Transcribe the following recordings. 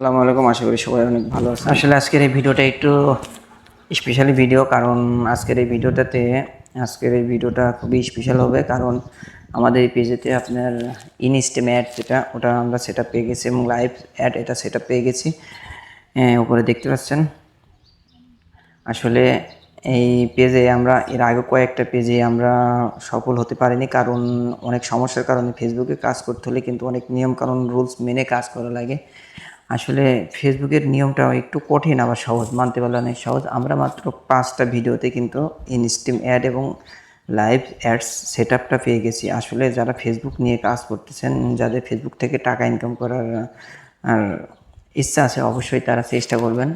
আসসালামু আলাইকুম। আশা করি সবাই অনেক ভালো আছেন। আসলে আজকের এই ভিডিওটা একটু স্পেশালি ভিডিও, কারণ আজকের এই ভিডিওটা খুবই স্পেশাল হবে, কারণ আমাদের এই পেজেতে আপনার ইনস্ট্যান্ট অ্যাড ওটা আমরা সেট আপ পেয়ে গেছি এবং লাইভ অ্যাড এটা সেট আপ পেয়ে গেছি। উপরে দেখতে পাচ্ছেন। আসলে এই পেজে আমরা এর আগে কয়েকটা পেজে আমরা সফল হতে পারিনি, কারণ অনেক সমস্যার কারণে ফেসবুকে কাজ করতে হলে কিন্তু অনেক নিয়মকানুন রুলস মেনে কাজ করা লাগে। আসলে ফেসবুকের নিয়মটা একটু কঠিন আবার সহজ, মানতে পারলে অনেক সহজ। আমরা মাত্র 5টা ভিডিওতে কিন্তু ইনস্ট্যান্ট অ্যাড এবং লাইভ অ্যাডস সেট আপটা পেয়ে গেছি। আসলে যারা ফেসবুক নিয়ে কাজ করতেছেন, যাদের ফেসবুক থেকে টাকা ইনকাম করার আর ইচ্ছা আছে, অবশ্যই তারা চেষ্টা করবেন।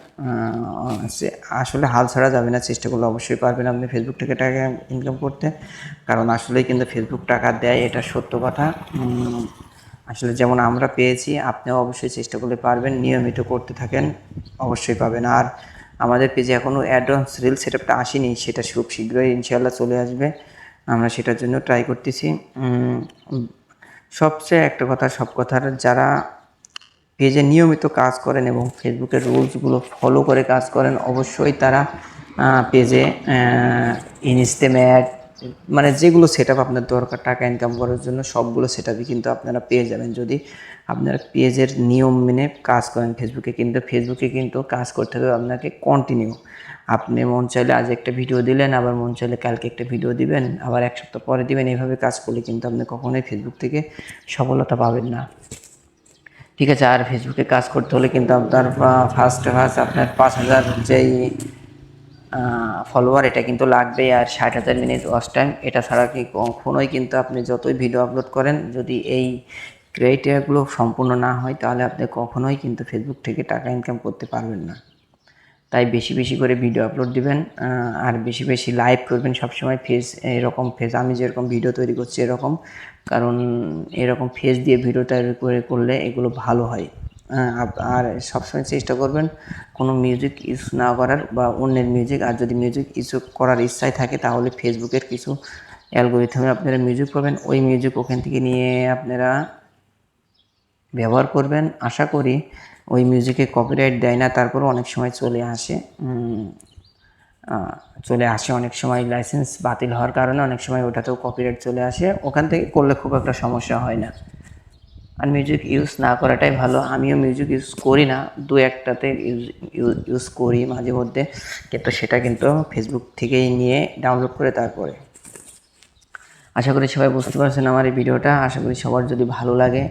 আসলে হাল ছাড়া যাবে না, চেষ্টা করলে অবশ্যই পারবেন আপনি ফেসবুক থেকে টাকা ইনকাম করতে, কারণ আসলেই কিন্তু ফেসবুক টাকা দেয়, এটা সত্য কথা। আসলে যেমন আমরা পেয়েছি, আপনিও অবশ্যই চেষ্টা করলে পারবেন, নিয়মিত করতে থাকেন, অবশ্যই পাবেন। আর আমাদের পেজে এখনও অ্যাডভান্স রিল সেট আপটা আসেনি, সেটা খুব শীঘ্রই ইনশাআল্লাহ চলে আসবে, আমরা সেটার জন্য ট্রাই করতেছি। সবচেয়ে একটা কথা, সব কথার, যারা পেজে নিয়মিত কাজ করেন এবং ফেসবুকের রুলসগুলো ফলো করে কাজ করেন, অবশ্যই তারা পেজে ইনস্ট্যান্ট মানে যেগুলো সেট আপ আপনার দরকার টাকা ইনকাম করার জন্য, সবগুলো সেট আপই কিন্তু আপনারা পেয়ে যাবেন যদি আপনারা পেজের নিয়ম মেনে কাজ করেন ফেসবুকে। ফেসবুকে কিন্তু কাজ করতে হবে আপনাকে কন্টিনিউ। আপনি মন চাইলে আজ একটা ভিডিও দিলেন, আবার মন চাইলে কালকে একটা ভিডিও দিবেন, আবার এক সপ্তাহ পরে দিবেন, এইভাবে কাজ করলে কিন্তু আপনি কখনোই ফেসবুক থেকে সফলতা পাবেন না। ঠিক আছে। আর ফেসবুকে কাজ করতে হলে কিন্তু আপনার ফার্স্ট আপনার 5,000 যেই ফলোয়ার, এটা কিন্তু লাগবে, আর 60,000 মিনিট ওয়াচ টাইম। এটা ছাড়া কি কখনোই কিন্তু আপনি যতই ভিডিও আপলোড করেন, যদি এই ক্রাইটেরিয়াগুলো সম্পূর্ণ না হয়, তাহলে আপনি কখনোই কিন্তু ফেসবুক থেকে টাকা ইনকাম করতে পারবেন না। তাই বেশি বেশি করে ভিডিও আপলোড দিবেন, আর বেশি বেশি লাইভ করবেন সবসময়। এরকম ফেজ আমি যেরকম ভিডিও তৈরি করছি এরকম, কারণ এরকম ফেজ দিয়ে ভিডিও তৈরি করলে এগুলো ভালো হয়। আর সবসময় চেষ্টা করবেন কোনো মিউজিক ইউজ না করার, বা অন্যের মিউজিক। আর যদি মিউজিক ইউজ করার ইচ্ছাই থাকে, তাহলে ফেসবুকের কিছু অ্যালগরিথমে আপনারা মিউজিক পাবেন, ওই মিউজিক ওখান থেকে নিয়ে আপনারা ব্যবহার করবেন। আশা করি ওই মিউজিকে কপিরাইট দেয় না, তারপরও অনেক সময় চলে আসে অনেক সময় লাইসেন্স বাতিল হওয়ার কারণে অনেক সময় ওটাতেও কপিরাইট চলে আসে, ওখান থেকে করলে খুব একটা সমস্যা হয় না। আর মিউজিক ইউজ না করাটাই ভালো। আমিও মিউজিক ইউজ করি না, দু একটাতে ইউজ করি মাঝে মধ্যে, কিন্তু সেটা কিন্তু ফেসবুক থেকেই নিয়ে ডাউনলোড করে তারপরে। আশা করি সবাই বুঝতে পারছেন আমার এই ভিডিওটা। আশা করি সবার যদি ভালো লাগে,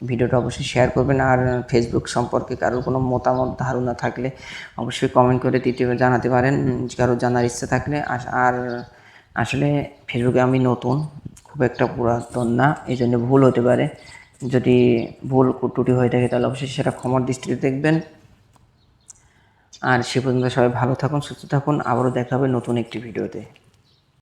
ভিডিওটা অবশ্যই শেয়ার করবেন। আর ফেসবুক সম্পর্কে কারোর কোনো মতামত ধারণা থাকলে অবশ্যই কমেন্ট করে জানাতে পারেন, কারো জানার ইচ্ছা থাকলে। আর আসলে ফেসবুকে আমি নতুন, খুব একটা পুরাতন না, এই জন্য ভুল হতে পারে। যদি ভুল ত্রুটি হয়ে থাকে, তাহলে অবশ্যই সেটা ক্ষমার দৃষ্টিতে দেখবেন। আর সে পর্যন্ত সবাই ভালো থাকুন, সুস্থ থাকুন, আবারও দেখা হবে নতুন একটি ভিডিওতে।